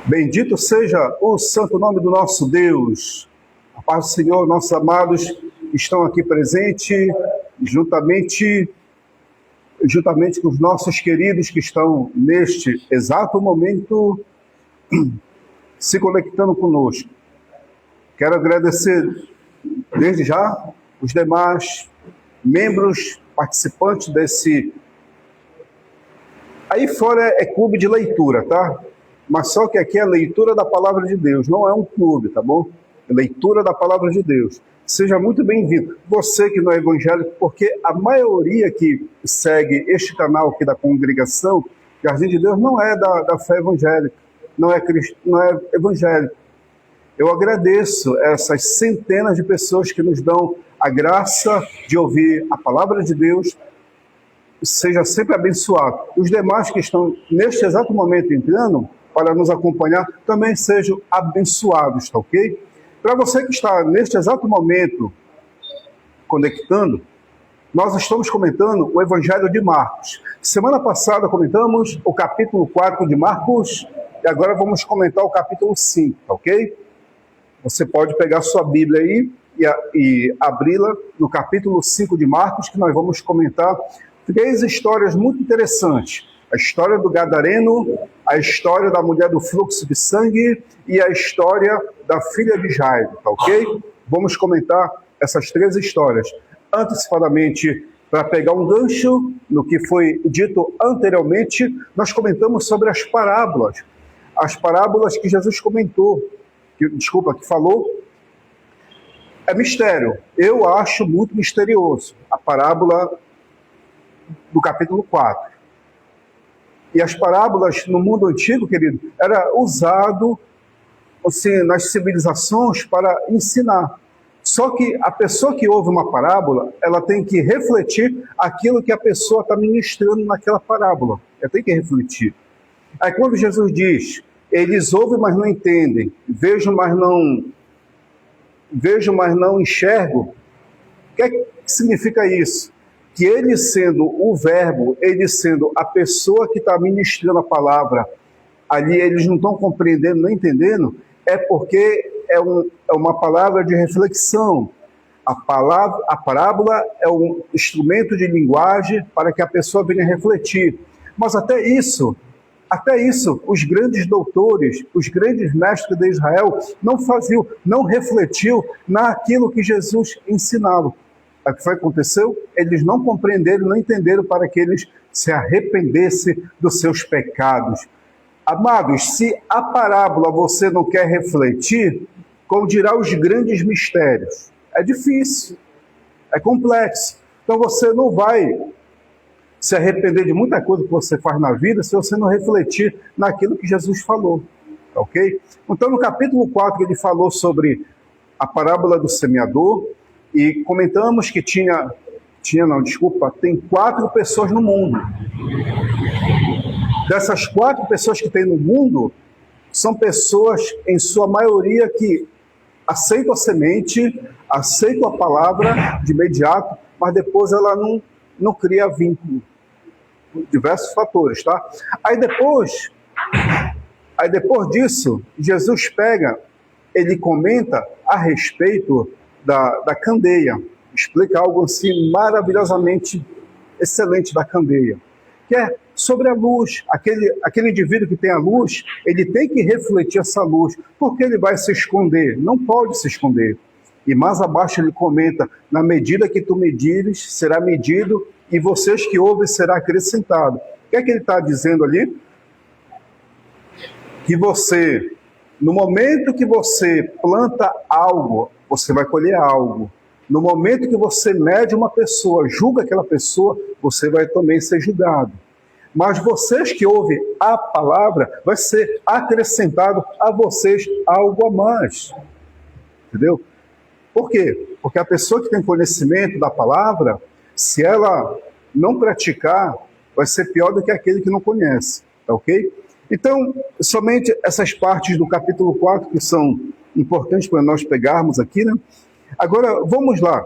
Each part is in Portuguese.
Bendito seja o santo nome do nosso Deus. A paz do Senhor, nossos amados que estão aqui presentes, juntamente com os nossos queridos que estão neste exato momento se conectando conosco. Quero agradecer desde já os demais membros, participantes desse... Aí fora é clube de leitura, tá? Mas só que aqui é a leitura da palavra de Deus, não é um clube, tá bom? É leitura da palavra de Deus. Seja muito bem-vindo. Você que não é evangélico, porque a maioria que segue este canal aqui da congregação, Jardim de Deus, não é da fé evangélica, não é evangélico. Eu agradeço essas centenas de pessoas que nos dão a graça de ouvir a palavra de Deus. Seja sempre abençoado. Os demais que estão neste exato momento entrando para nos acompanhar também sejam abençoados, tá ok? Para você que está neste exato momento conectando, nós estamos comentando o Evangelho de Marcos. Semana passada comentamos o capítulo 4 de Marcos e agora vamos comentar o capítulo 5, tá ok? Você pode pegar sua Bíblia aí e abri-la no capítulo 5 de Marcos, que nós vamos comentar 3 histórias muito interessantes. A história do Gadareno, a história da mulher do fluxo de sangue e a história da filha de Jairo, tá ok? Vamos comentar essas 3 histórias. Antecipadamente, para pegar um gancho no que foi dito anteriormente, nós comentamos sobre as parábolas. As parábolas que Jesus comentou, que falou, é mistério. Eu acho muito misterioso a parábola do capítulo 4. E as parábolas no mundo antigo, querido, era usado assim, nas civilizações para ensinar. Só que a pessoa que ouve uma parábola, ela tem que refletir aquilo que a pessoa está ministrando naquela parábola. Ela tem que refletir. Aí quando Jesus diz, eles ouvem, mas não entendem, vejo, mas não enxergo, o que significa isso? Que ele sendo o verbo, ele sendo a pessoa que está ministrando a palavra, ali eles não estão compreendendo, não entendendo, é porque é uma palavra de reflexão. A parábola é um instrumento de linguagem para que a pessoa venha refletir. Mas até isso, os grandes doutores, os grandes mestres de Israel não refletiu naquilo que Jesus ensinava. O que foi que aconteceu? Eles não compreenderam, não entenderam para que eles se arrependessem dos seus pecados. Amados, se a parábola você não quer refletir, como dirá os grandes mistérios? É difícil, é complexo. Então você não vai se arrepender de muita coisa que você faz na vida se você não refletir naquilo que Jesus falou, ok? Então no capítulo 4 ele falou sobre a parábola do semeador, e comentamos que tem 4 pessoas no mundo. Dessas 4 pessoas que tem no mundo, são pessoas, em sua maioria, que aceitam a semente, aceitam a palavra de imediato, mas depois ela não cria vínculo. Diversos fatores, tá? Aí depois disso, Jesus ele comenta a respeito da candeia, explica algo assim maravilhosamente excelente da candeia, que é sobre a luz. Aquele indivíduo que tem a luz, ele tem que refletir essa luz, porque ele vai se esconder, não pode se esconder. E mais abaixo ele comenta, na medida que tu medires, será medido, e vocês que ouvem será acrescentado. O que é que ele está dizendo ali? Que você, no momento que você planta algo, você vai colher algo. No momento que você mede uma pessoa, julga aquela pessoa, você vai também ser julgado. Mas vocês que ouvem a palavra, vai ser acrescentado a vocês algo a mais. Entendeu? Por quê? Porque a pessoa que tem conhecimento da palavra, se ela não praticar, vai ser pior do que aquele que não conhece. Tá ok? Então, somente essas partes do capítulo 4 que são importantes para nós pegarmos aqui, né? Agora, vamos lá.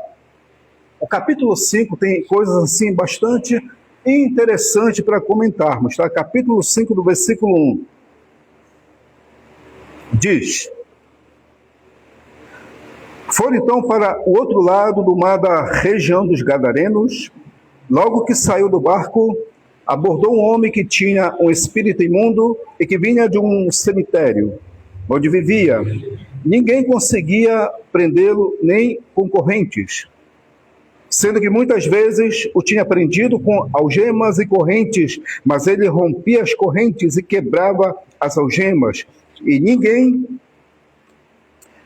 O capítulo 5 tem coisas assim bastante interessantes para comentarmos, tá? Capítulo 5 do versículo 1. Diz: foram então para o outro lado do mar da região dos Gadarenos. Logo que saiu do barco, abordou um homem que tinha um espírito imundo e que vinha de um cemitério, onde vivia. Ninguém conseguia prendê-lo nem com correntes, sendo que muitas vezes o tinha prendido com algemas e correntes, mas ele rompia as correntes e quebrava as algemas, e ninguém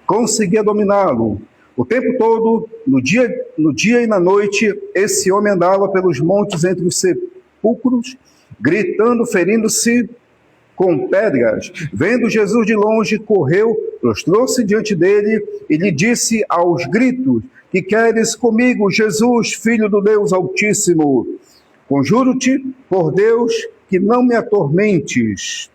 conseguia dominá-lo. O tempo todo, no dia e na noite, esse homem andava pelos montes entre os sepulcros, gritando, ferindo-se com pedras. Vendo Jesus de longe, correu, prostrou-se diante dele e lhe disse aos gritos: que queres comigo, Jesus, filho do Deus Altíssimo? Conjuro-te por Deus que não me atormentes.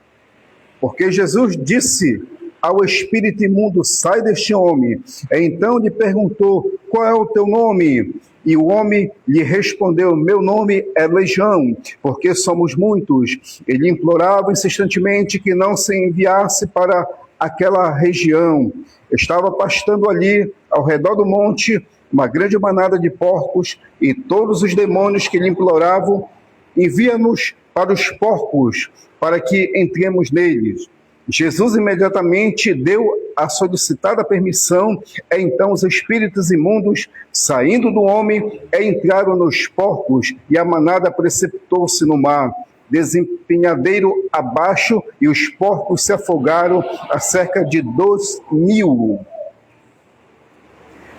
Porque Jesus disse ao espírito imundo: sai deste homem. Então lhe perguntou: qual é o teu nome? E o homem lhe respondeu: meu nome é Legião, porque somos muitos. Ele implorava insistentemente que não se enviasse para aquela região. Estava pastando ali, ao redor do monte, uma grande manada de porcos, e todos os demônios que lhe imploravam: envia-nos para os porcos, para que entremos neles. Jesus imediatamente deu a solicitada permissão, então os espíritos imundos, saindo do homem, entraram nos porcos, e a manada precipitou-se no mar, desempenhadeiro abaixo, e os porcos se afogaram a cerca de 2.000.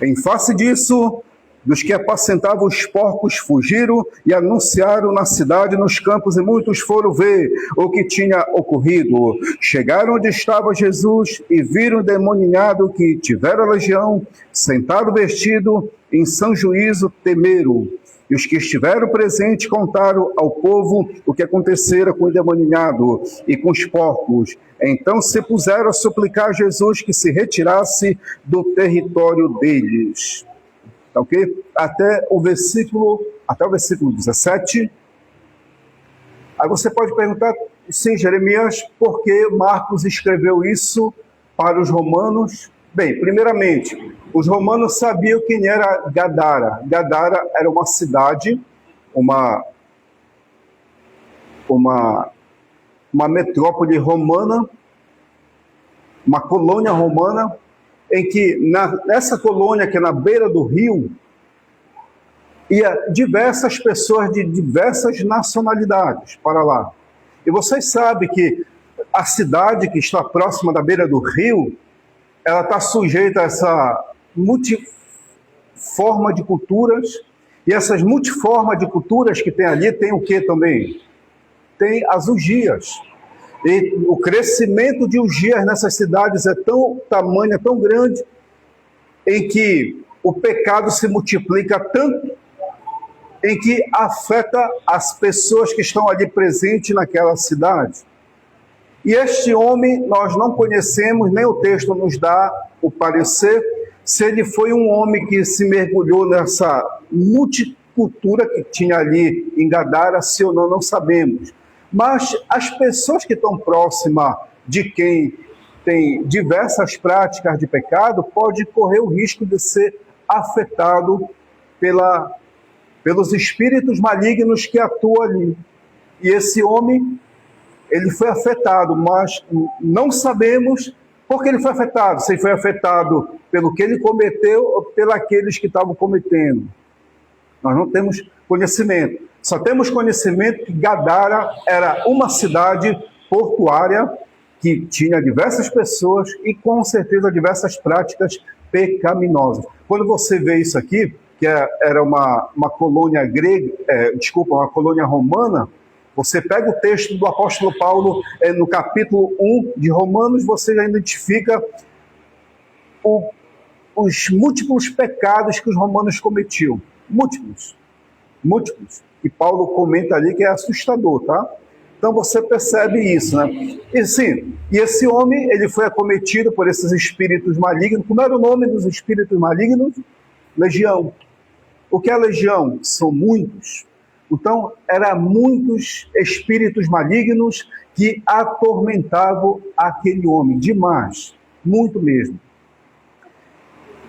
Em face disso, dos que apacentavam os porcos fugiram e anunciaram na cidade e nos campos, e muitos foram ver o que tinha ocorrido. Chegaram onde estava Jesus e viram o demoninhado que tivera legião, sentado vestido, em sã juízo temeram. E os que estiveram presentes contaram ao povo o que acontecera com o demoninhado e com os porcos. Então se puseram a suplicar a Jesus que se retirasse do território deles. Tá, ok? Até o versículo 17. Aí você pode perguntar: sim, Jeremias, por que Marcos escreveu isso para os romanos? Bem, primeiramente, os romanos sabiam quem era Gadara. Gadara era uma cidade, uma metrópole romana, uma colônia romana, em que nessa colônia, que é na beira do rio, ia diversas pessoas de diversas nacionalidades para lá. E vocês sabem que a cidade que está próxima da beira do rio, ela está sujeita a essa multiforma de culturas, e essas multiformas de culturas que tem ali, tem o que também? Tem as ugias. E o crescimento de ugias nessas cidades é tão grande, em que o pecado se multiplica tanto, em que afeta as pessoas que estão ali presentes naquela cidade. E este homem, nós não conhecemos, nem o texto nos dá o parecer, se ele foi um homem que se mergulhou nessa multicultura que tinha ali em Gadara, se ou não sabemos. Mas as pessoas que estão próximas de quem tem diversas práticas de pecado pode correr o risco de ser afetado pelos espíritos malignos que atuam ali. E esse homem, ele foi afetado, mas não sabemos por que ele foi afetado. Se ele foi afetado pelo que ele cometeu ou pelos aqueles que estavam cometendo. Nós não temos conhecimento. Só temos conhecimento que Gadara era uma cidade portuária que tinha diversas pessoas e, com certeza, diversas práticas pecaminosas. Quando você vê isso aqui, que era uma colônia grega, uma colônia romana, você pega o texto do apóstolo Paulo, no capítulo 1 de Romanos, você já identifica os múltiplos pecados que os romanos cometiam. Múltiplos. E Paulo comenta ali que é assustador, tá? Então você percebe isso, né? E sim, e esse homem, ele foi acometido por esses espíritos malignos. Como era o nome dos espíritos malignos? Legião. O que é legião? São muitos. Então, eram muitos espíritos malignos que atormentavam aquele homem demais, muito mesmo.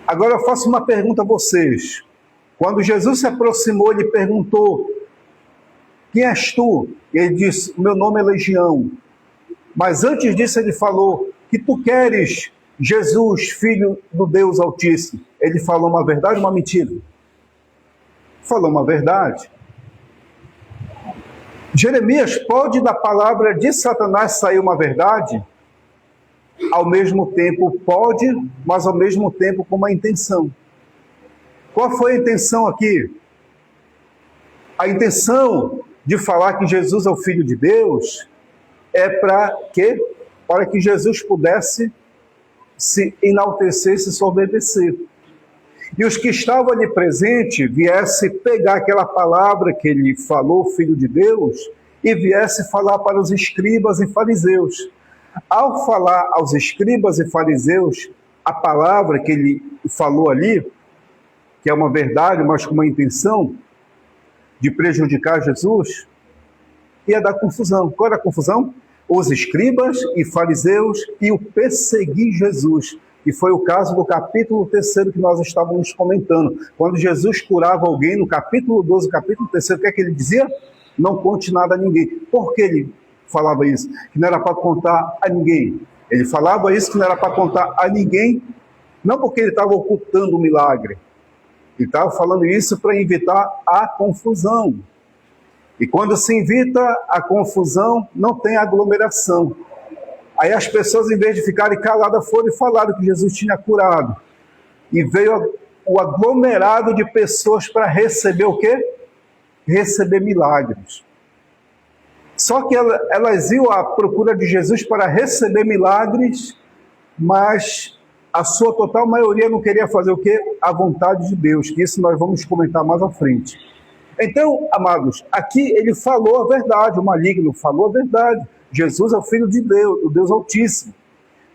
Agora eu faço uma pergunta a vocês. Quando Jesus se aproximou, ele perguntou: quem és tu? Ele disse: meu nome é Legião. Mas antes disso ele falou: que tu queres, Jesus, filho do Deus Altíssimo? Ele falou uma verdade ou uma mentira? Falou uma verdade. Jeremias, pode da palavra de Satanás sair uma verdade? Ao mesmo tempo pode, mas ao mesmo tempo com uma intenção. Qual foi a intenção aqui? A intenção de falar que Jesus é o Filho de Deus é para quê? Para que Jesus pudesse se enaltecer, se soberbecer. E os que estavam ali presentes viessem pegar aquela palavra que ele falou, Filho de Deus, e viesse falar para os escribas e fariseus. Ao falar aos escribas e fariseus a palavra que ele falou ali, que é uma verdade, mas com uma intenção de prejudicar Jesus, ia dar confusão. Qual era a confusão? Os escribas e fariseus iam perseguir Jesus. E foi o caso do capítulo 3 que nós estávamos comentando. Quando Jesus curava alguém, no capítulo 12, capítulo 3, o que é que ele dizia? Não conte nada a ninguém. Por que ele falava isso? Que não era para contar a ninguém. Ele falava isso que não era para contar a ninguém, não porque ele estava ocultando o milagre. Ele estava falando isso para evitar a confusão. E quando se evita a confusão, não tem aglomeração. Aí as pessoas, em vez de ficarem caladas, foram e falaram que Jesus tinha curado. E veio o aglomerado de pessoas para receber o quê? Receber milagres. Só que elas iam à procura de Jesus para receber milagres, mas a sua total maioria não queria fazer o quê? A vontade de Deus, que isso nós vamos comentar mais à frente. Então, amados, aqui ele falou a verdade, o maligno falou a verdade. Jesus é o Filho de Deus, o Deus Altíssimo.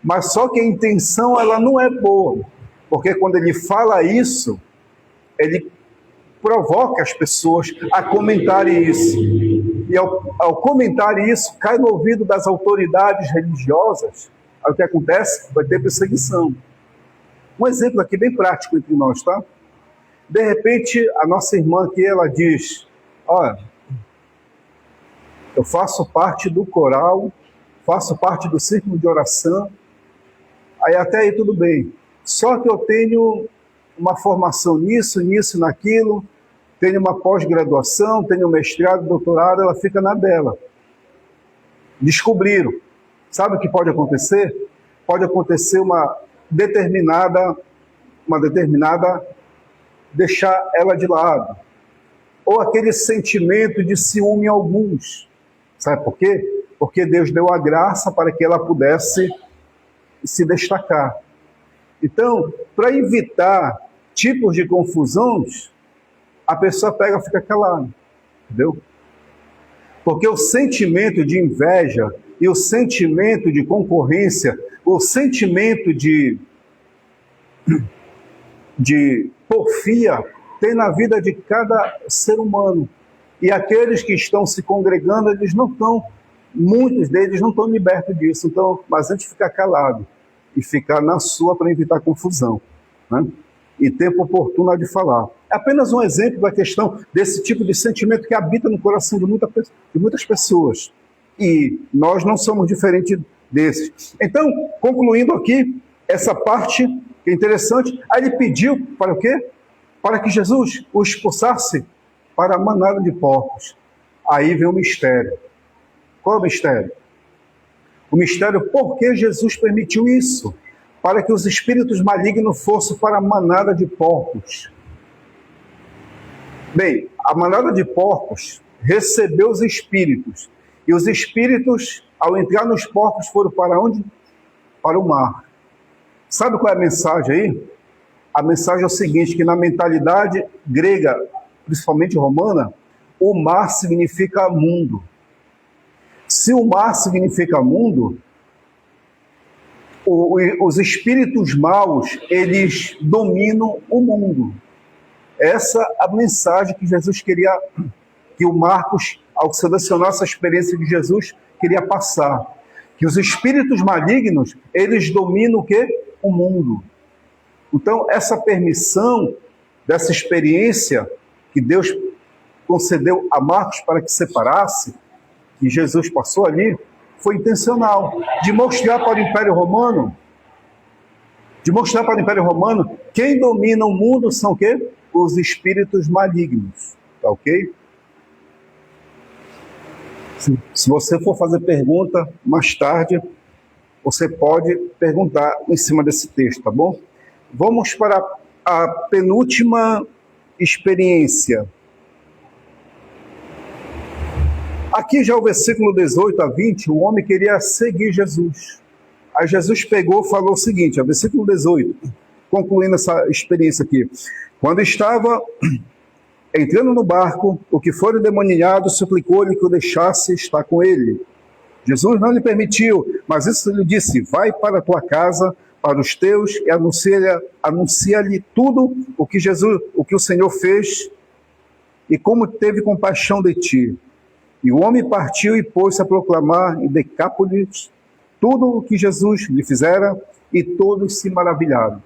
Mas só que a intenção, ela não é boa. Porque quando ele fala isso, ele provoca as pessoas a comentarem isso. E ao comentarem isso, cai no ouvido das autoridades religiosas. Aí o que acontece? Vai ter perseguição. Um exemplo aqui bem prático entre nós, tá? De repente, a nossa irmã aqui, ela diz: olha, eu faço parte do coral, faço parte do círculo de oração, aí até aí tudo bem. Só que eu tenho uma formação nisso, naquilo, tenho uma pós-graduação, tenho mestrado, doutorado, ela fica na dela. Descobriram. Sabe o que pode acontecer? Pode acontecer uma determinada deixar ela de lado. Ou aquele sentimento de ciúme em alguns. Sabe por quê? Porque Deus deu a graça para que ela pudesse se destacar. Então, para evitar tipos de confusões, a pessoa fica calada. Entendeu? Porque o sentimento de inveja e o sentimento de concorrência, o sentimento de porfia tem na vida de cada ser humano. E aqueles que estão se congregando, eles não estão, muitos deles não estão libertos disso. Então, mas antes de ficar calado e ficar na sua para evitar confusão, né? E tempo oportuno de falar. É apenas um exemplo da questão desse tipo de sentimento que habita no coração de muitas pessoas. E nós não somos diferentes desses. Então, concluindo aqui, essa parte que é interessante, aí ele pediu para o quê? Para que Jesus o expulsasse para a manada de porcos. Aí vem o mistério. Qual é o mistério? O mistério, por que Jesus permitiu isso? Para que os espíritos malignos fossem para a manada de porcos. Bem, a manada de porcos recebeu os espíritos. E os espíritos, ao entrar nos porcos, foram para onde? Para o mar. Sabe qual é a mensagem aí? A mensagem é o seguinte, que na mentalidade grega, principalmente romana, o mar significa mundo. Se o mar significa mundo, os espíritos maus, eles dominam o mundo. Essa é a mensagem que Jesus queria, que o Marcos, ao selecionar essa experiência de Jesus, queria passar. Que os espíritos malignos, eles dominam o quê? O mundo. Então, essa permissão dessa experiência que Deus concedeu a Marcos para que separasse, que Jesus passou ali, foi intencional, de mostrar para o Império Romano, quem domina o mundo são o quê? Os espíritos malignos, tá ok? Se você for fazer pergunta mais tarde, você pode perguntar em cima desse texto, tá bom? Vamos para a penúltima experiência. Aqui já o versículo 18 a 20, o homem queria seguir Jesus. Aí Jesus pegou e falou o seguinte, versículo 18, concluindo essa experiência aqui. Quando estava entrando no barco, o que for endemoniado suplicou-lhe que o deixasse estar com ele. Jesus não lhe permitiu, mas isso lhe disse, vai para a tua casa, para os teus, e anuncia-lhe tudo o que o Senhor fez e como teve compaixão de ti. E o homem partiu e pôs-se a proclamar em Decápolis tudo o que Jesus lhe fizera, e todos se maravilharam.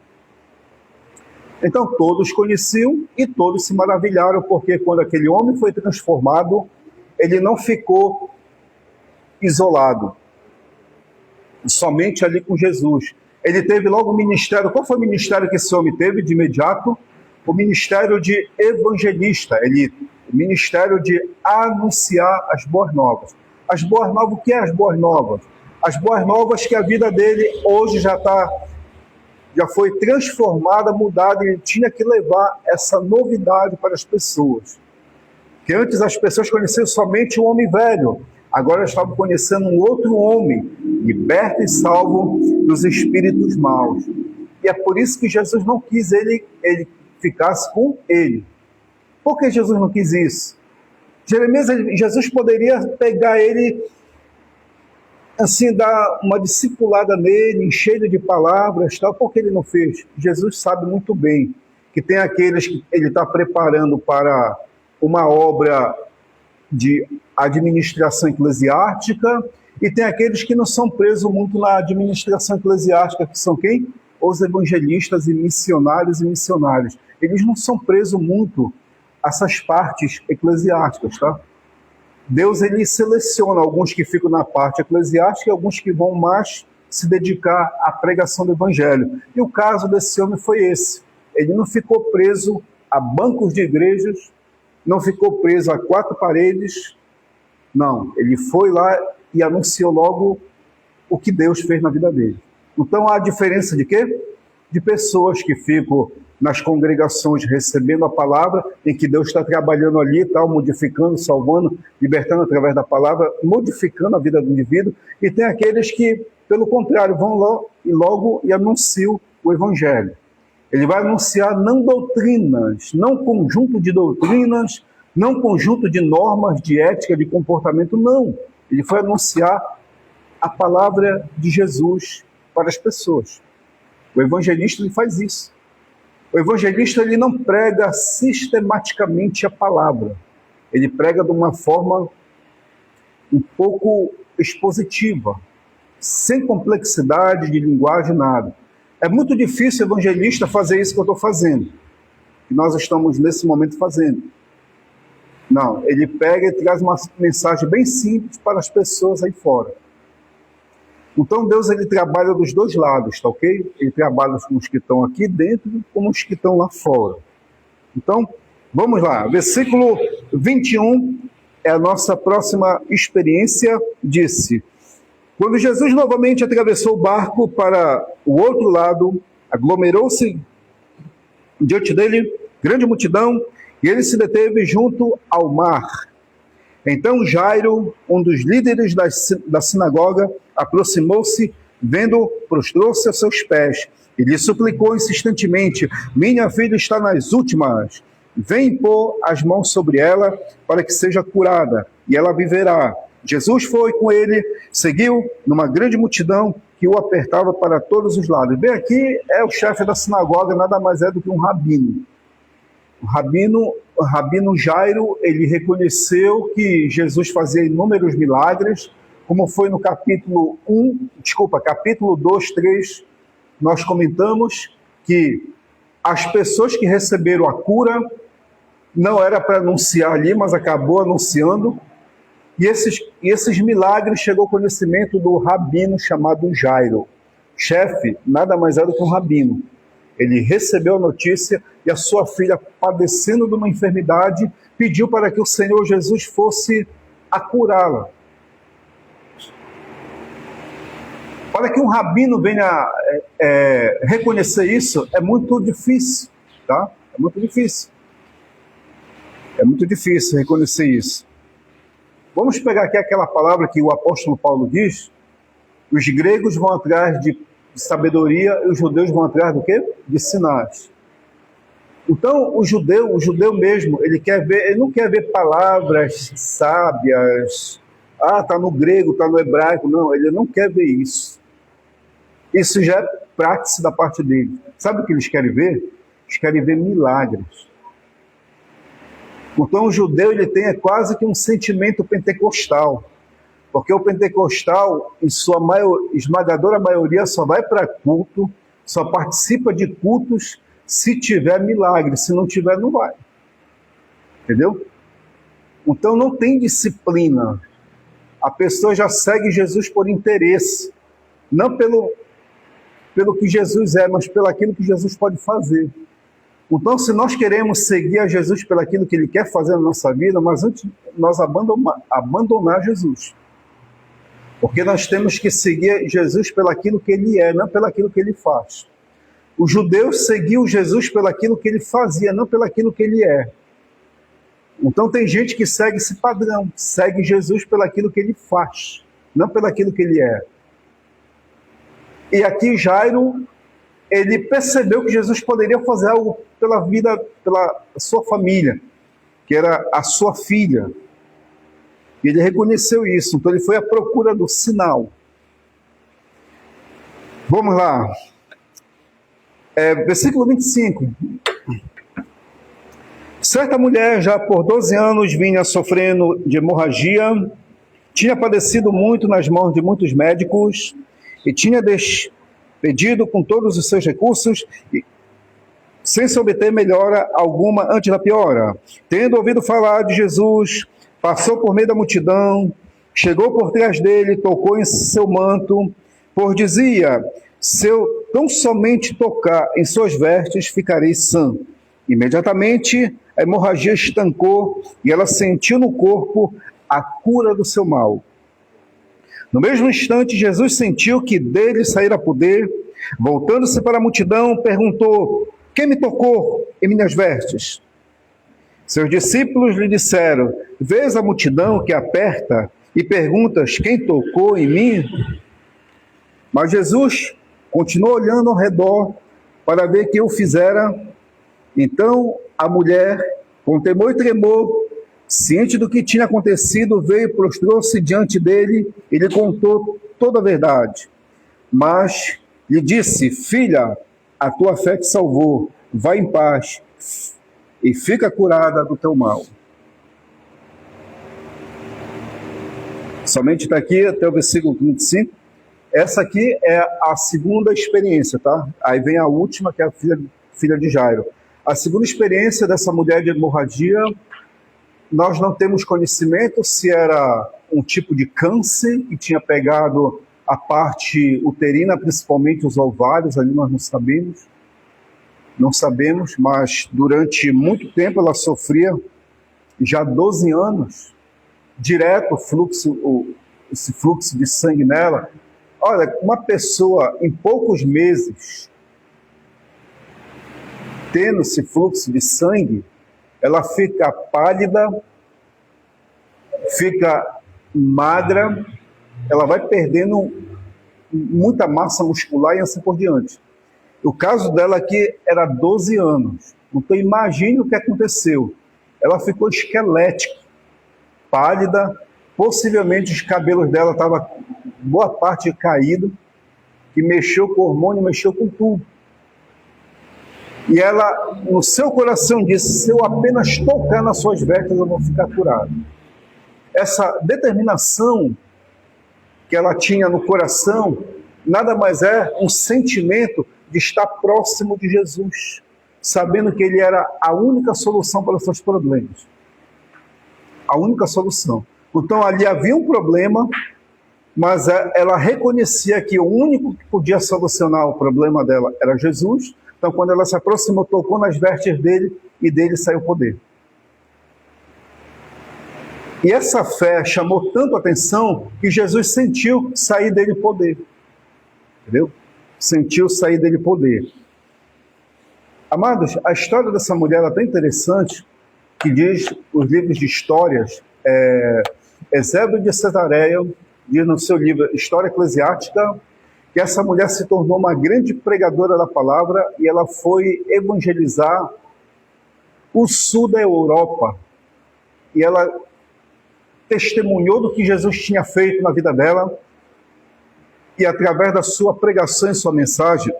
Então todos conheciam e todos se maravilharam, porque quando aquele homem foi transformado, ele não ficou isolado, somente ali com Jesus. Ele teve logo o ministério. Qual foi o ministério que esse homem teve de imediato? O ministério de evangelista, o ministério de anunciar as boas novas. As boas novas, o que é as boas novas? As boas novas que a vida dele hoje já foi transformada, mudada, e ele tinha que levar essa novidade para as pessoas. Que antes as pessoas conheciam somente o homem velho, agora estavam conhecendo um outro homem, liberto e salvo dos espíritos maus. E é por isso que Jesus não quis ele ficasse com ele. Por que Jesus não quis isso? Jesus poderia pegar ele, assim, dar uma discipulada nele, encher ele de palavras, tal. Por que ele não fez? Jesus sabe muito bem que tem aqueles que ele está preparando para uma obra de administração eclesiástica, e tem aqueles que não são presos muito na administração eclesiástica, que são quem? Os evangelistas e missionários e missionárias. Eles não são presos muito a essas partes eclesiásticas, tá? Deus, ele seleciona alguns que ficam na parte eclesiástica e alguns que vão mais se dedicar à pregação do evangelho. E o caso desse homem foi esse. Ele não ficou preso a bancos de igrejas, não ficou preso a quatro paredes, não. Ele foi lá e anunciou logo o que Deus fez na vida dele. Então há diferença de quê? De pessoas que ficam nas congregações recebendo a palavra, em que Deus está trabalhando ali, tal, modificando, salvando, libertando através da palavra, modificando a vida do indivíduo, e tem aqueles que, pelo contrário, vão logo e anunciam o evangelho. Ele vai anunciar não doutrinas, não conjunto de doutrinas, não conjunto de normas de ética, de comportamento, não. Ele foi anunciar a palavra de Jesus para as pessoas. O evangelista, ele faz isso. O evangelista, ele não prega sistematicamente a palavra. Ele prega de uma forma um pouco expositiva, sem complexidade de linguagem, nada. É muito difícil o evangelista fazer isso que eu estou fazendo, que nós estamos nesse momento fazendo. Não, ele pega e traz uma mensagem bem simples para as pessoas aí fora. Então Deus, ele trabalha dos dois lados, tá ok? Ele trabalha com os que estão aqui dentro como os que estão lá fora. Então, vamos lá. Versículo 21 é a nossa próxima experiência. Disse: quando Jesus novamente atravessou o barco para o outro lado, aglomerou-se diante dele grande multidão, e ele se deteve junto ao mar. Então Jairo, um dos líderes da sinagoga, aproximou-se, vendo, prostrou-se a seus pés, e lhe suplicou insistentemente: minha filha está nas últimas, vem pôr as mãos sobre ela, para que seja curada, e ela viverá. Jesus foi com ele, seguiu numa grande multidão que o apertava para todos os lados. Bem, aqui é o chefe da sinagoga, nada mais é do que um rabino. O rabino Jairo, ele reconheceu que Jesus fazia inúmeros milagres, como foi no capítulo 2, 3, nós comentamos que as pessoas que receberam a cura não era para anunciar ali, mas acabou anunciando. E esses milagres chegou ao conhecimento do rabino chamado Jairo. Chefe, nada mais é do que um rabino. Ele recebeu a notícia e a sua filha, padecendo de uma enfermidade, pediu para que o Senhor Jesus fosse a curá-la. Para que um rabino venha reconhecer isso, é muito difícil, tá? É muito difícil. É muito difícil reconhecer isso. Vamos pegar aqui aquela palavra que o apóstolo Paulo diz: os gregos vão atrás de sabedoria e os judeus vão atrás do quê? De sinais. Então, o judeu mesmo, ele não quer ver palavras sábias, está no grego, está no hebraico, não, ele não quer ver isso. Isso já é prática da parte dele. Sabe o que eles querem ver? Eles querem ver milagres. Então o judeu ele tem quase que um sentimento pentecostal, porque o pentecostal, em sua esmagadora maioria, só vai para culto, só participa de cultos se tiver milagre, se não tiver, não vai. Entendeu? Então não tem disciplina. A pessoa já segue Jesus por interesse, não pelo que Jesus é, mas pelo aquilo que Jesus pode fazer. Então, se nós queremos seguir a Jesus pelo aquilo que Ele quer fazer na nossa vida, mas antes nós abandonar Jesus. Porque nós temos que seguir Jesus pelo aquilo que Ele é, não pelo aquilo que Ele faz. Os judeus seguiam Jesus pelo aquilo que Ele fazia, não pelo aquilo que Ele é. Então tem gente que segue esse padrão, segue Jesus pelo aquilo que Ele faz, não pelo aquilo que Ele é. E aqui Jairo, ele percebeu que Jesus poderia fazer algo pela vida, pela sua família, que era a sua filha. E ele reconheceu isso, então ele foi à procura do sinal. Vamos lá. Versículo 25. Certa mulher, já por 12 anos, vinha sofrendo de hemorragia, tinha padecido muito nas mãos de muitos médicos e tinha despedido com todos os seus recursos, sem se obter melhora alguma antes da piora. Tendo ouvido falar de Jesus, passou por meio da multidão, chegou por trás dele, tocou em seu manto, pois dizia: se eu tão somente tocar em suas vestes, ficarei sã. Imediatamente a hemorragia estancou e ela sentiu no corpo a cura do seu mal. No mesmo instante, Jesus sentiu que dele saíra poder. Voltando-se para a multidão, perguntou: quem me tocou em minhas vestes? Seus discípulos lhe disseram: vês a multidão que aperta e perguntas: quem tocou em mim? Mas Jesus continuou olhando ao redor para ver quem o fizera. Então a mulher, com temor e tremor, ciente do que tinha acontecido, veio e prostrou-se diante dele e lhe contou toda a verdade. Mas lhe disse: filha, a tua fé te salvou, vai em paz e fica curada do teu mal. Somente está aqui até o versículo 25. Essa aqui é a segunda experiência, tá? Aí vem a última, que é a filha de Jairo. A segunda experiência dessa mulher de hemorragia, nós não temos conhecimento se era um tipo de câncer que tinha pegado a parte uterina, principalmente os ovários, ali nós não sabemos. Não sabemos, mas durante muito tempo ela sofria, já 12 anos, direto esse fluxo de sangue nela. Olha, uma pessoa em poucos meses tendo esse fluxo de sangue, ela fica pálida, fica magra, ela vai perdendo muita massa muscular e assim por diante. O caso dela aqui era 12 anos. Então imagine o que aconteceu. Ela ficou esquelética, pálida, possivelmente os cabelos dela estavam boa parte caído, que mexeu com o hormônio, mexeu com tudo. E ela, no seu coração, disse: se eu apenas tocar nas suas vestes, eu vou ficar curado. Essa determinação que ela tinha no coração nada mais é um sentimento de estar próximo de Jesus, sabendo que ele era a única solução para os seus problemas. A única solução. Então ali havia um problema, mas ela reconhecia que o único que podia solucionar o problema dela era Jesus. Então quando ela se aproximou, tocou nas vestes dele e dele saiu poder. E essa fé chamou tanto a atenção que Jesus sentiu sair dele poder. Entendeu? Sentiu sair dele poder. Amados, a história dessa mulher é tão interessante que diz os livros de histórias, Eusébio de Cesareia diz no seu livro História Eclesiástica que essa mulher se tornou uma grande pregadora da palavra e ela foi evangelizar o sul da Europa. E ela testemunhou do que Jesus tinha feito na vida dela e através da sua pregação e sua mensagem,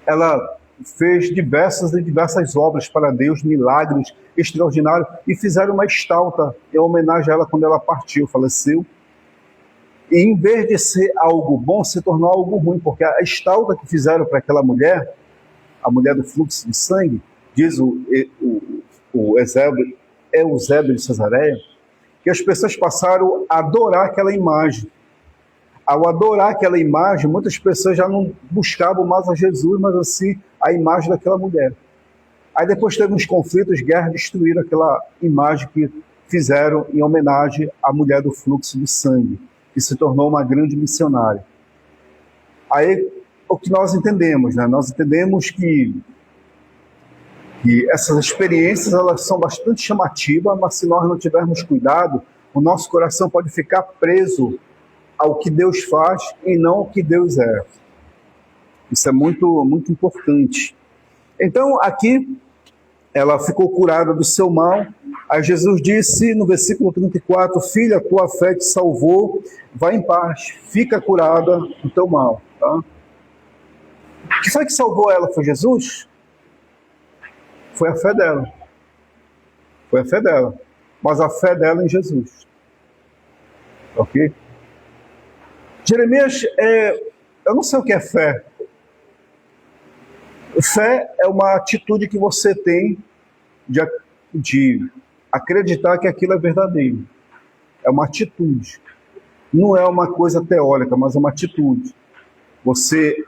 ela fez diversas obras para Deus, milagres extraordinários, e fizeram uma estátua em homenagem a ela quando ela partiu, faleceu. E em vez de ser algo bom, se tornou algo ruim, porque a estátua que fizeram para aquela mulher, a mulher do fluxo de sangue, diz o Eusébio de Cesareia, que as pessoas passaram a adorar aquela imagem. Ao adorar aquela imagem, muitas pessoas já não buscavam mais a Jesus, mas assim a imagem daquela mulher. Aí depois teve uns conflitos, guerras, destruíram aquela imagem que fizeram em homenagem à mulher do fluxo de sangue, que se tornou uma grande missionária. Aí o que nós entendemos, né? Nós entendemos que essas experiências elas são bastante chamativas, mas se nós não tivermos cuidado, o nosso coração pode ficar preso ao que Deus faz e não ao que Deus é. Isso é muito, muito importante. Então, aqui, ela ficou curada do seu mal. Aí Jesus disse, no versículo 34, filha, tua fé te salvou, vai em paz, fica curada do teu mal. Tá? O que foi que salvou ela? Foi Jesus? Foi a fé dela. Foi a fé dela. Mas a fé dela em Jesus. Ok? Jeremias, eu não sei o que é fé. Fé é uma atitude que você tem de acreditar que aquilo é verdadeiro. É uma atitude. Não é uma coisa teórica, mas é uma atitude. Você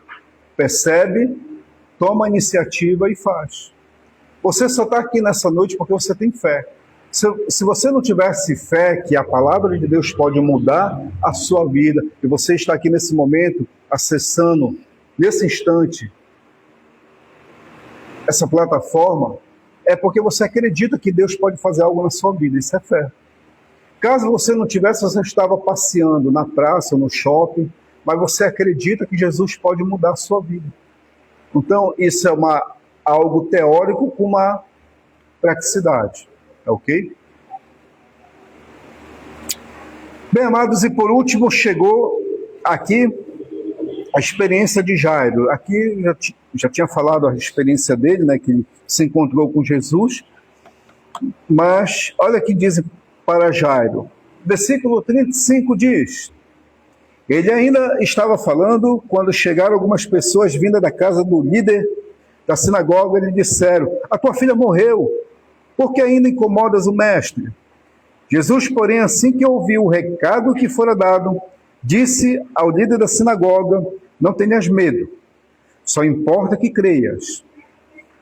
percebe, toma a iniciativa e faz. Você só está aqui nessa noite porque você tem fé. Se você não tivesse fé que a palavra de Deus pode mudar a sua vida, e você está aqui nesse momento, acessando, nesse instante, essa plataforma, é porque você acredita que Deus pode fazer algo na sua vida. Isso é fé. Caso você não tivesse, você estava passeando na praça ou no shopping, mas você acredita que Jesus pode mudar a sua vida. Então, isso é algo teórico com uma praticidade. Ok? Bem, amados, e por último chegou aqui a experiência de Jairo. Aqui já tinha falado a experiência dele, né, que ele se encontrou com Jesus, mas olha o que diz para Jairo. Versículo 35 diz, ele ainda estava falando quando chegaram algumas pessoas vindas da casa do líder da sinagoga e lhe disseram, a tua filha morreu, por que ainda incomodas o mestre? Jesus, porém, assim que ouviu o recado que fora dado, disse ao líder da sinagoga, não tenhas medo, só importa que creias.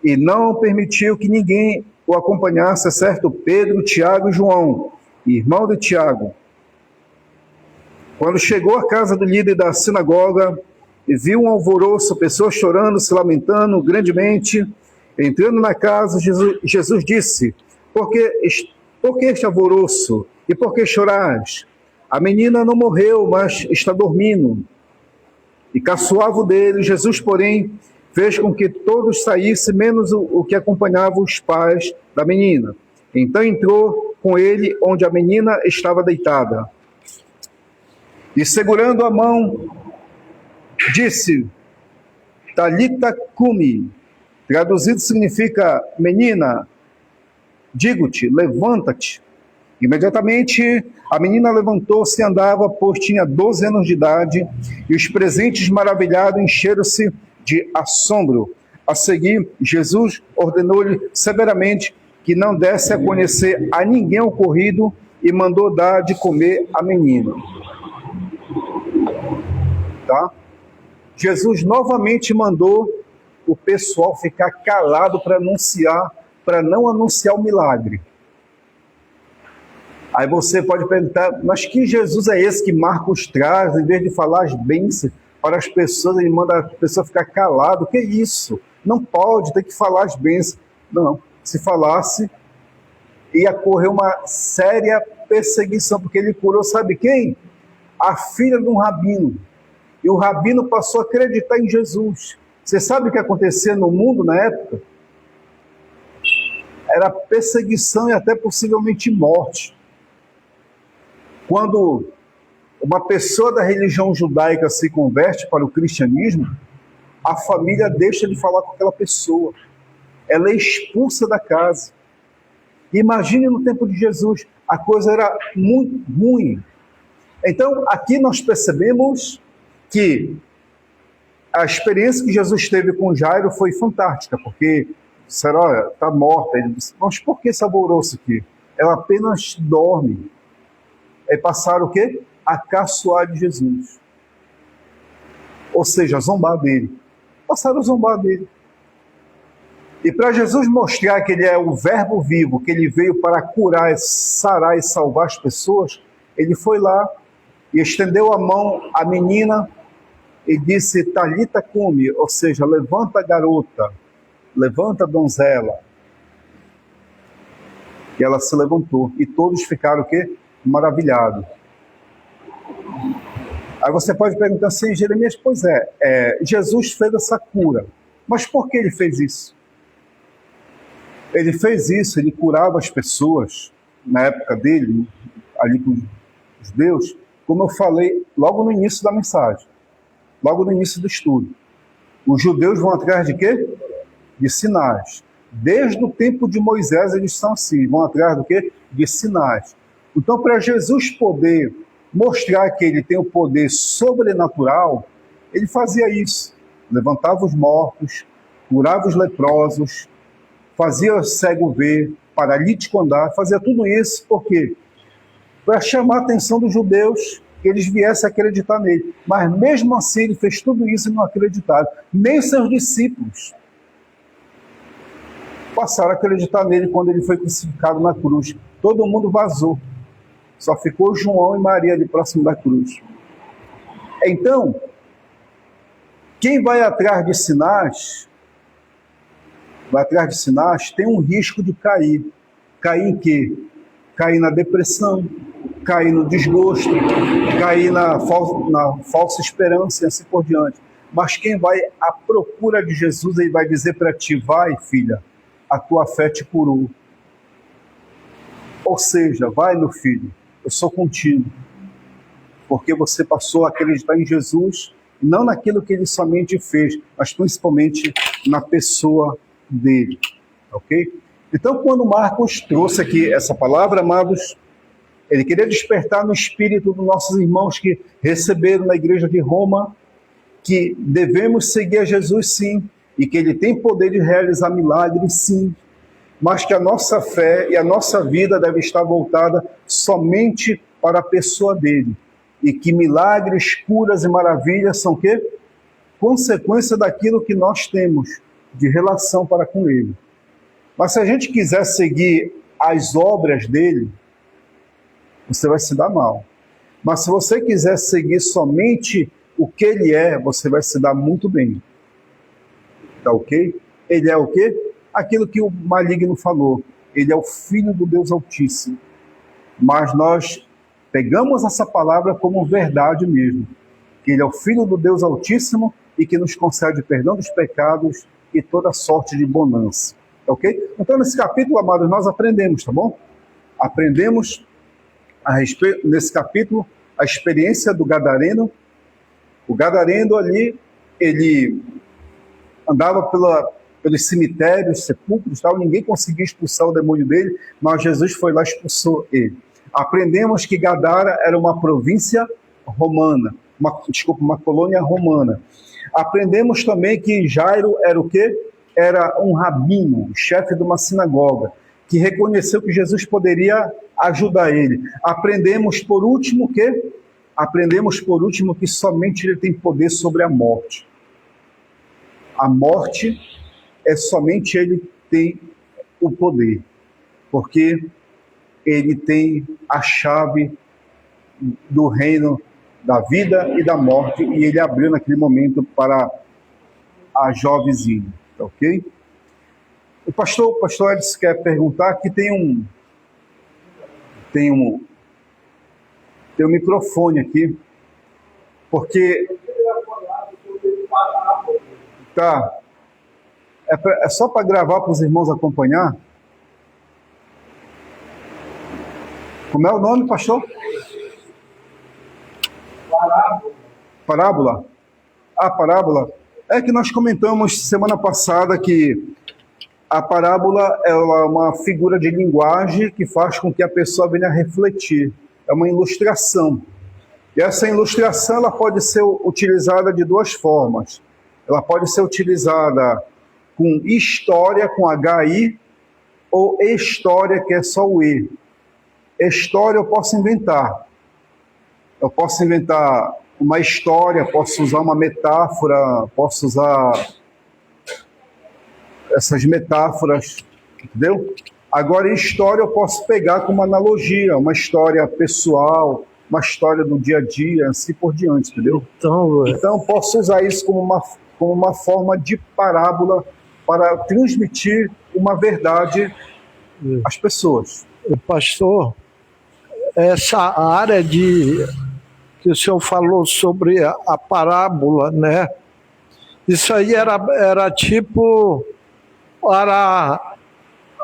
E não permitiu que ninguém o acompanhasse, exceto Pedro, Tiago e João, irmão de Tiago. Quando chegou à casa do líder da sinagoga, e viu um alvoroço, pessoas chorando, se lamentando grandemente, entrando na casa, Jesus disse, por que este alvoroço? E por que chorais? A menina não morreu, mas está dormindo. E caçoava dele. Jesus, porém, fez com que todos saíssem, menos o que acompanhava os pais da menina. Então entrou com ele onde a menina estava deitada. E segurando a mão, disse, Talita cumi. Traduzido significa, menina, digo-te, levanta-te. Imediatamente, a menina levantou-se e andava, pois tinha 12 anos de idade, e os presentes maravilhados encheram-se de assombro. A seguir, Jesus ordenou-lhe severamente que não desse a conhecer a ninguém o ocorrido e mandou dar de comer à menina. Tá? Jesus novamente mandou o pessoal ficar calado para não anunciar o milagre. Aí você pode perguntar, mas que Jesus é esse que Marcos traz, em vez de falar as bênçãos para as pessoas, ele manda a pessoa ficar calado? Que isso? Não pode, tem que falar as bênçãos. Não, se falasse, ia correr uma séria perseguição, porque ele curou, sabe quem? A filha de um rabino. E o rabino passou a acreditar em Jesus. Você sabe o que acontecia no mundo na época? Era perseguição e até possivelmente morte. Quando uma pessoa da religião judaica se converte para o cristianismo, a família deixa de falar com aquela pessoa. Ela é expulsa da casa. Imagine no tempo de Jesus, a coisa era muito ruim. Então, aqui nós percebemos que a experiência que Jesus teve com Jairo foi fantástica, porque disseram, olha, está morta. Ele disse, mas por que esse alvoroço aqui? Ela apenas dorme. Aí passaram o quê? A caçoar de Jesus. Ou seja, zombar dele. Passaram a zombar dele. E para Jesus mostrar que ele é o verbo vivo, que ele veio para curar, sarar e salvar as pessoas, ele foi lá e estendeu a mão à menina e disse, Talita cumi, ou seja, levanta garota, levanta donzela. E ela se levantou. E todos ficaram o quê? Maravilhados. Aí você pode perguntar assim, Jeremias, pois Jesus fez essa cura. Mas por que ele fez isso? Ele fez isso, ele curava as pessoas, na época dele, ali com os judeus, como eu falei logo no início da mensagem, logo no início do estudo. Os judeus vão atrás de quê? De sinais. Desde o tempo de Moisés eles são assim, vão atrás do quê? De sinais. Então, para Jesus poder mostrar que ele tem o poder sobrenatural, ele fazia isso. Levantava os mortos, curava os leprosos, fazia o cego ver, paralítico andar, fazia tudo isso, por quê? Para chamar a atenção dos judeus, que eles viessem a acreditar nele. Mas mesmo assim ele fez tudo isso e não acreditaram. Nem seus discípulos passaram a acreditar nele quando ele foi crucificado na cruz. Todo mundo vazou. Só ficou João e Maria ali próximo da cruz. Então, quem vai atrás de sinais, tem um risco de cair. Cair em quê? Cair na depressão, cair no desgosto, cair na falsa esperança e assim por diante. Mas quem vai à procura de Jesus, ele vai dizer para ti, vai, filha, a tua fé te curou. Ou seja, vai, meu filho, eu sou contigo. Porque você passou a acreditar em Jesus, não naquilo que ele somente fez, mas principalmente na pessoa dele. Ok? Então, quando Marcos trouxe aqui essa palavra, amados, ele queria despertar no espírito dos nossos irmãos que receberam na igreja de Roma que devemos seguir a Jesus, sim, e que ele tem poder de realizar milagres, sim, mas que a nossa fé e a nossa vida deve estar voltada somente para a pessoa dele, e que milagres, curas e maravilhas são o quê? Consequência daquilo que nós temos de relação para com ele. Mas se a gente quiser seguir as obras dele, você vai se dar mal. Mas se você quiser seguir somente o que ele é, você vai se dar muito bem. Tá ok? Ele é o quê? Aquilo que o maligno falou. Ele é o Filho do Deus Altíssimo. Mas nós pegamos essa palavra como verdade mesmo. Que ele é o Filho do Deus Altíssimo e que nos concede perdão dos pecados e toda sorte de bonança. Tá ok? Então, nesse capítulo, amados, nós aprendemos, tá bom? Aprendemos nesse capítulo a experiência do gadareno. O gadareno ali, ele andava pelos cemitérios, sepulcros, tal, ninguém conseguia expulsar o demônio dele, mas Jesus foi lá e expulsou ele. Aprendemos que Gadara era uma província romana, uma colônia romana. Aprendemos também que Jairo era o quê? Era um rabino, chefe de uma sinagoga, que reconheceu que Jesus poderia ajudar ele. Aprendemos por último que? Aprendemos por último que somente ele tem poder sobre a morte. A morte é somente ele tem o poder, porque ele tem a chave do reino da vida e da morte, e ele abriu naquele momento para a jovenzinha, tá ok? O pastor Edson quer perguntar que tem um microfone aqui, porque tá, é só para gravar para os irmãos acompanhar. Como é o nome, pastor? Parábola. A parábola. É que nós comentamos semana passada que a parábola é uma figura de linguagem que faz com que a pessoa venha a refletir. É uma ilustração. E essa ilustração ela pode ser utilizada de duas formas. Ela pode ser utilizada com história, com HI, ou história, que é só o E. História eu posso inventar. Eu posso inventar uma história, posso usar uma metáfora, posso usar essas metáforas, entendeu? Agora, história eu posso pegar como analogia, uma história pessoal, uma história do dia a dia, assim por diante, entendeu? Então posso usar isso como uma forma de parábola para transmitir uma verdade às pessoas. Pastor, essa área que o senhor falou sobre a parábola, né? Isso aí era tipo para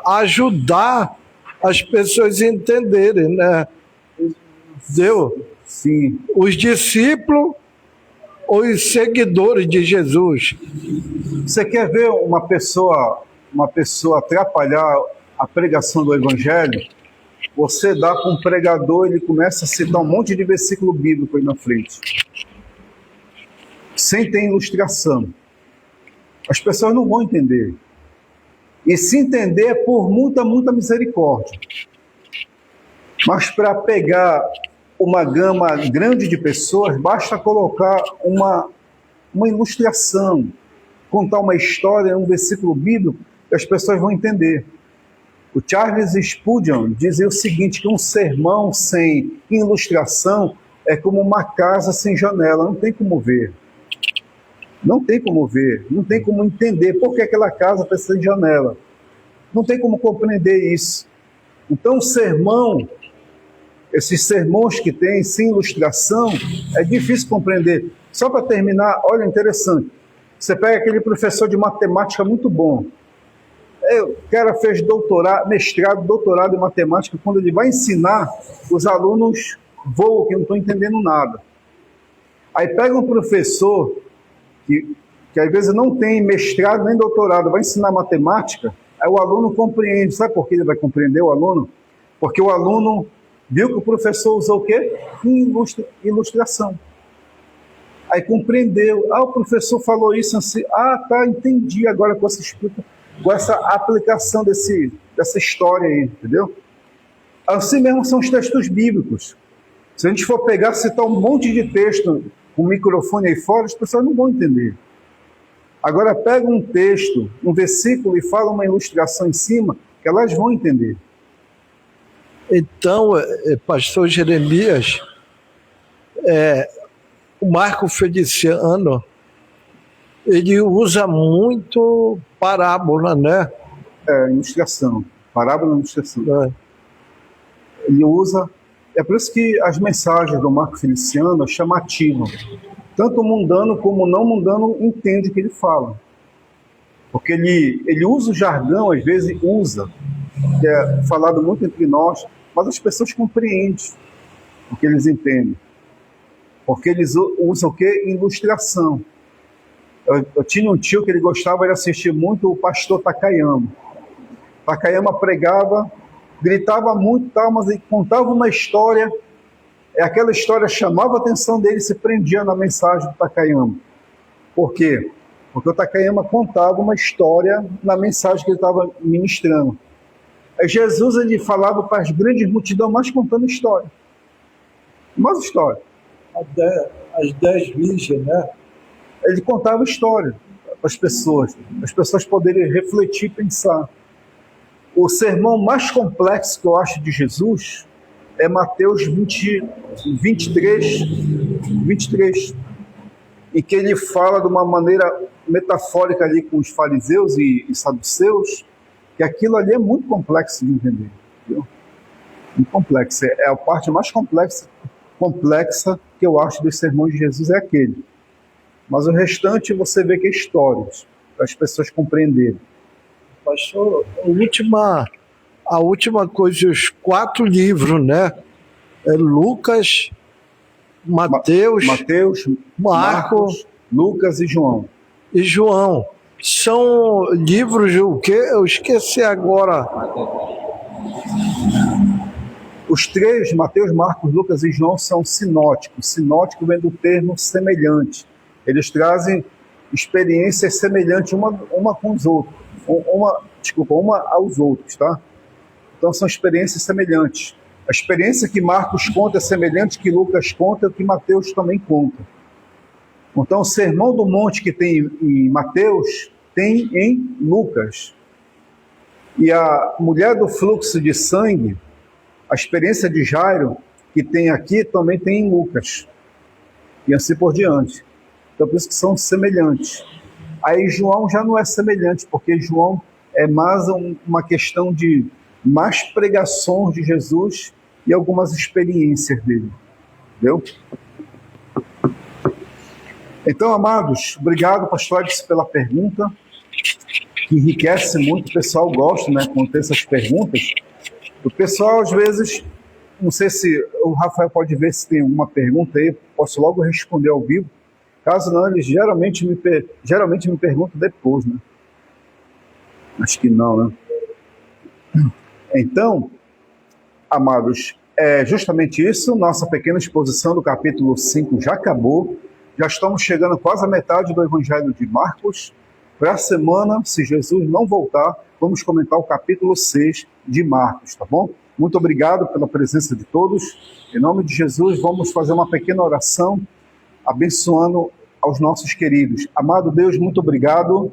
ajudar as pessoas a entenderem, né? Entendeu? Sim. Os discípulos, os seguidores de Jesus. Você quer ver uma pessoa atrapalhar a pregação do Evangelho? Você dá para um pregador, ele começa a citar um monte de versículo bíblico aí na frente, sem ter ilustração. As pessoas não vão entender. E se entender é por muita misericórdia. Mas para pegar uma gama grande de pessoas, basta colocar uma ilustração, contar uma história, um versículo bíblico, que as pessoas vão entender. O Charles Spurgeon dizia o seguinte, que um sermão sem ilustração é como uma casa sem janela, não tem como ver. Não tem como ver, não tem como entender por que aquela casa precisa de janela. Não tem como compreender isso. Então, o sermão, esses sermões que tem sem ilustração, é difícil compreender. Só para terminar, olha, interessante. Você pega aquele professor de matemática muito bom. O cara fez doutorado em matemática. Quando ele vai ensinar, os alunos voam, que não estão entendendo nada. Aí pega um professor que às vezes não tem mestrado nem doutorado, vai ensinar matemática, aí o aluno compreende. Sabe por que ele vai compreender, o aluno? Porque o aluno viu que o professor usou o quê? Ilustração. Aí compreendeu. O professor falou isso assim. Tá, entendi agora com essa aplicação dessa história aí, entendeu? Assim mesmo são os textos bíblicos. Se a gente for pegar, citar um monte de texto com o microfone aí fora, as pessoas não vão entender. Agora pega um texto, um versículo e fala uma ilustração em cima, que elas vão entender. Então, pastor Jeremias, o Marco Feliciano, ele usa muito parábola, né? Ilustração. Parábola e ilustração. Ele usa... É por isso que as mensagens do Marco Feliciano é chamativa. Tanto o mundano como o não mundano entende o que ele fala. Porque ele usa o jargão, às vezes usa, que é falado muito entre nós, mas as pessoas compreendem o que eles entendem. Porque eles usam o quê? Ilustração. Eu tinha um tio que ele gostava de assistir muito o pastor Takayama. Takayama pregava gritava muito, tal, mas ele contava uma história, aquela história chamava a atenção dele e se prendia na mensagem do Takayama. Por quê? Porque o Takayama contava uma história na mensagem que ele estava ministrando. Aí Jesus, ele falava para as grandes multidões, mas contando história. Mais história. As 10 virgens, né? Ele contava história para as pessoas poderem refletir e pensar. O sermão mais complexo que eu acho de Jesus é Mateus 23, em que ele fala de uma maneira metafórica ali com os fariseus e saduceus, que aquilo ali é muito complexo de entender. Entendeu? Muito complexo. É a parte mais complexa que eu acho dos sermões de Jesus, é aquele. Mas o restante você vê que é histórias, para as pessoas compreenderem. Pastor, a última coisa, os 4 livros, né? É Lucas, Mateus, Marcos, Lucas e João. E João. São livros o quê? Eu esqueci agora. Os 3, Mateus, Marcos, Lucas e João, são sinóticos. Sinótico vem do termo semelhante. Eles trazem experiências semelhantes uma com os outros. Uma aos outros, tá? Então são experiências semelhantes. A experiência que Marcos conta é semelhante que Lucas conta e que Mateus também conta. Então o Sermão do Monte que tem em Mateus, tem em Lucas. E a mulher do fluxo de sangue, a experiência de Jairo, que tem aqui, também tem em Lucas. E assim por diante. Então por isso que são semelhantes. Aí João já não é semelhante, porque João é mais uma questão de mais pregações de Jesus e algumas experiências dele. Entendeu? Então, amados, obrigado, pastor Edson, pela pergunta, que enriquece muito. O pessoal gosta, né, quando tem essas perguntas. O pessoal, às vezes, não sei se o Rafael pode ver se tem alguma pergunta aí, posso logo responder ao vivo. Caso não, eles geralmente me perguntam depois, né? Acho que não, né? Então, amados, é justamente isso. Nossa pequena exposição do capítulo 5 já acabou. Já estamos chegando quase à metade do Evangelho de Marcos. Para a semana, se Jesus não voltar, vamos comentar o capítulo 6 de Marcos, tá bom? Muito obrigado pela presença de todos. Em nome de Jesus, vamos fazer uma pequena oração, abençoando aos nossos queridos. Amado Deus, muito obrigado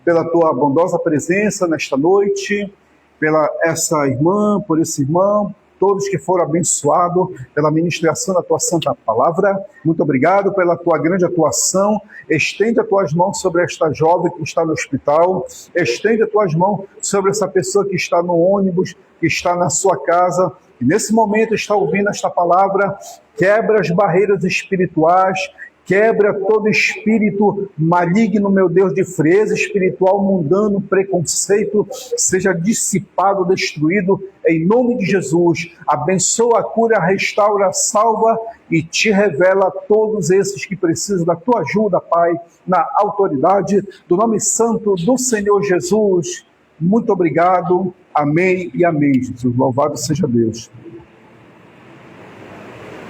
pela tua bondosa presença nesta noite, pela essa irmã, por esse irmão, todos que foram abençoados pela ministração da tua santa palavra. Muito obrigado pela tua grande atuação. Estende as tuas mãos sobre esta jovem que está no hospital. Estende as tuas mãos sobre essa pessoa que está no ônibus, que está na sua casa, e nesse momento está ouvindo esta palavra. Quebra as barreiras espirituais, quebra todo espírito maligno, meu Deus, de frieza espiritual, mundano, preconceito, seja dissipado, destruído, em nome de Jesus. Abençoa, cura, restaura, salva e te revela a todos esses que precisam da tua ajuda, Pai, na autoridade do nome santo do Senhor Jesus. Muito obrigado. Amém e amém, Jesus. Louvado seja Deus.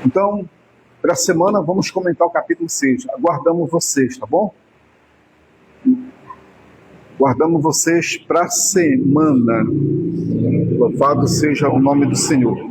Então, para a semana, vamos comentar o capítulo 6. Aguardamos vocês, tá bom? Guardamos vocês para a semana. Louvado seja o nome do Senhor.